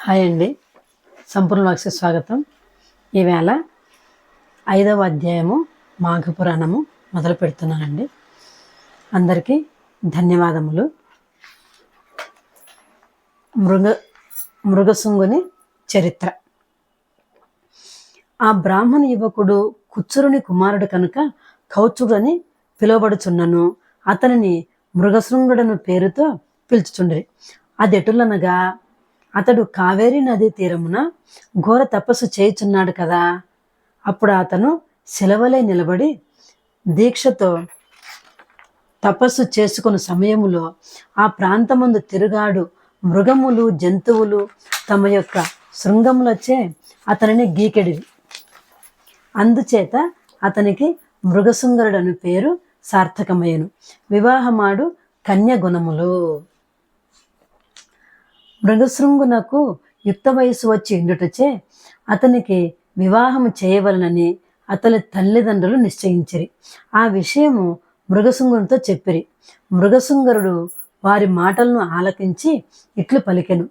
Hi అండి, సంపూర్ణ వాక్స్కి స్వాగతం. ఈవేళ 5వ అధ్యాయము మాఘపురాణము మొదలు పెడుతున్నానండి. అందరికీ ధన్యవాదములు. మృగశృంగుని చరిత్ర. ఆ బ్రాహ్మణ యువకుడు కుచ్చురుని కుమారుడు కనుక కౌచుడని పిలువబడుచున్నను. అతనిని మృగశృంగుడను పేరుతో పిలుచుచుండ్రి. అదెటులనగా, అతడు కావేరీ నదీ తీరమున ఘోర తపస్సు చేయుచున్నాడు కదా. అప్పుడు అతను శిలవలై నిలబడి దీక్షతో తపస్సు చేసుకున్న సమయములో ఆ ప్రాంతమందు తిరుగాడు మృగములు జంతువులు తమ యొక్క శృంగములచే అతనిని గీకెడివి. అందుచేత అతనికి మృగశృంగరుడను పేరు సార్థకమయ్యను. వివాహమాడు కన్యగుణములు. మృగశృంగునకు యుక్త వయసు వచ్చి ఇండుటచే అతనికి వివాహము చేయవలనని అతని తల్లిదండ్రులు నిశ్చయించిరి. ఆ విషయము మృగశృంగునితో చెప్పిరి. మృగశృంగరుడు వారి మాటలను ఆలకించి ఇట్లు పలికెను: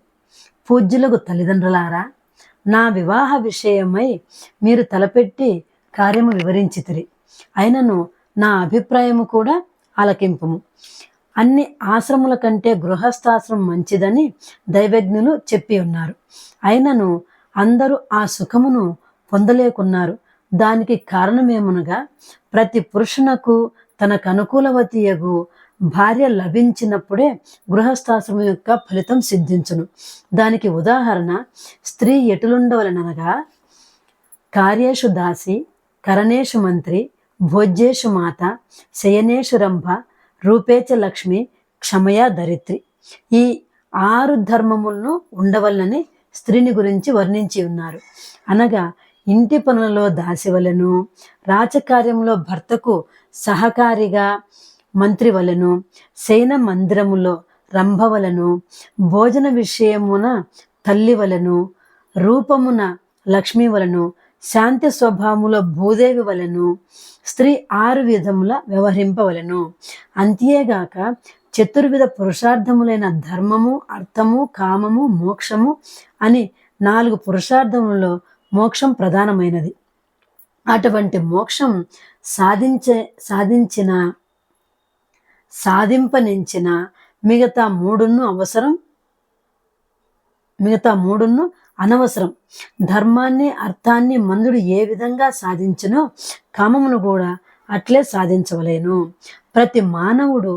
పూజ్యులకు తల్లిదండ్రులారా, నా వివాహ విషయమై మీరు తలపెట్టి కార్యము వివరించితిరి. అయినను నా అభిప్రాయము కూడా ఆలకింపుము. అన్ని ఆశ్రముల కంటే గృహస్థాశ్రమం మంచిదని దైవజ్ఞులు చెప్పి ఉన్నారు. అయినను అందరూ ఆ సుఖమును పొందలేకున్నారు. దానికి కారణమేమనగా, ప్రతి పురుషునకు తనకు అనుకూలవతియగు భార్య లభించినప్పుడే గృహస్థాశ్రమం యొక్క ఫలితం సిద్ధించును. దానికి ఉదాహరణ, స్త్రీ ఎటులుండవలనగా, కార్యేషు దాసి, కరణేషు మంత్రి, భోజ్యేషు మాత, శయనేషు రంభ, రూపేచ లక్ష్మి, క్షమయా ధరిత్రి. ఈ 6 ధర్మములను ఉండవలనని స్త్రీని గురించి వర్ణించి ఉన్నారు. అనగా, ఇంటి పనులలో దాసివలెను, రాజకార్యంలో భర్తకు సహకారిగా మంత్రి వలెను, శయన మందిరములో రంభవలను, భోజన విషయమున తల్లి వలెను, రూపమున లక్ష్మి వలను, శాంతి స్వభావములో భూదేవి వలెను స్త్రీ 6 విధముల వ్యవహరింపవలెను. అంతేగాక చతుర్విధ పురుషార్థములైన ధర్మము, అర్థము, కామము, మోక్షము అని 4 పురుషార్థములలో మోక్షం ప్రధానమైనది. అటువంటి మోక్షం సాధింపనించిన మిగతా మూడును అనవసరం. ధర్మాన్ని, అర్థాన్ని మనుడు ఏ విధంగా సాధించినో కామమును కూడా అట్లే సాధించవలేను. ప్రతి మానవుడు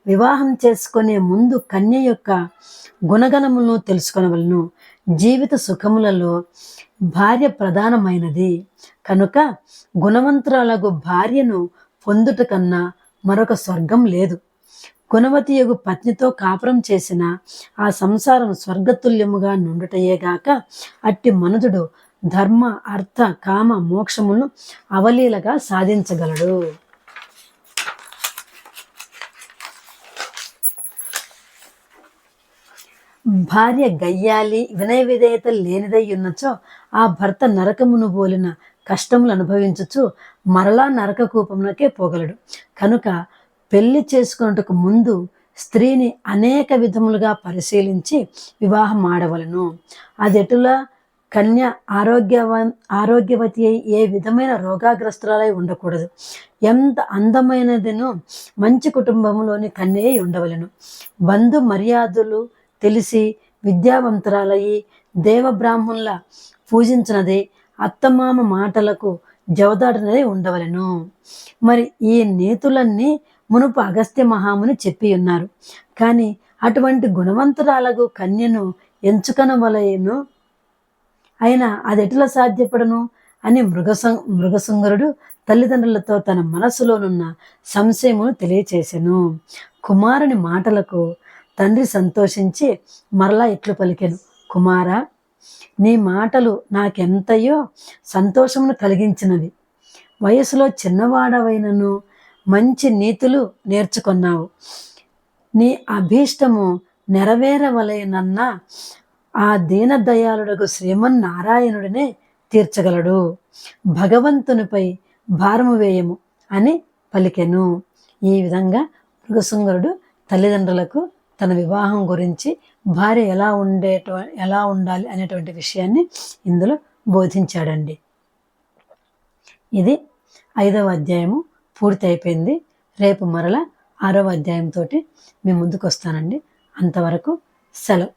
వివాహం చేసుకునే ముందు కన్య యొక్క గుణగణములను తెలుసుకొనవలను. జీవిత సుఖములలో భార్య ప్రధానమైనది కనుక గుణవంతురాలకు భార్యను పొందుట కన్నా మరొక స్వర్గం లేదు. గుణవతియగు పత్నితో కాపురం చేసిన ఆ సంసారం స్వర్గతుల్యముగా నుండుటయేగాక అట్టి మనుజుడు ధర్మ, అర్థ, కామ, మోక్షములను అవలీలగా సాధించగలడు. భార్య గయ్యాలి, వినయ విధేయత లేనిదై ఉన్నచో ఆ భర్త నరకమును పోలిన కష్టములు అనుభవించుచు మరలా నరక కూపమునకే పోగలడు. కనుక పెళ్లి చేసుకున్నట్టుకు ముందు స్త్రీని అనేక విధములుగా పరిశీలించి వివాహం ఆడవలను. అదెటులా, కన్య ఆరోగ్యవతి అయి ఏ విధమైన రోగాగ్రస్తురాలై ఉండకూడదు. ఎంత అందమైనదినో మంచి కుటుంబంలోని కన్య అయి ఉండవలను. బంధు మర్యాదలు తెలిసి విద్యావంతురాలయ్యి దేవబ్రాహ్మణుల పూజించినదే, అత్తమామ మాటలకు జవదాటినదే ఉండవలను. మరి ఈ నీతులన్నీ మునుపు అగస్త్య మహాముని చెప్పి ఉన్నారు. కానీ అటువంటి గుణవంతురాలకు కన్యను ఎంచుకొనవలెను. అయినా అదెట్లా సాధ్యపడను అని మృగశృంగురుడు తల్లిదండ్రులతో తన మనసులోనున్న సంశయమును తెలియచేసెను. కుమారుని మాటలకు తండ్రి సంతోషించి మరలా ఇట్లు పలికెను: కుమారా, నీ మాటలు నాకెంతయో సంతోషమును కలిగించినవి. వయసులో చిన్నవాడవైనను మంచి నీతులు నేర్చుకున్నావు. నీ అభీష్టము నెరవేరవలెనన్న ఆ దీనదయాళుడకు శ్రీమన్నారాయణుడినే తీర్చగలడు. భగవంతునిపై భారము వేయము అని పలికెను. ఈ విధంగా మృగశృంగురుడు తల్లిదండ్రులకు తన వివాహం గురించి భార్య ఎలా ఉండాలి అనేటువంటి విషయాన్ని ఇందులో బోధించాడండి. ఇది 5వ అధ్యాయము పూర్తి అయిపోయింది. రేపు మరలా 6వ అధ్యాయంతో మీ ముందుకు వస్తానండి. అంతవరకు సెలవు.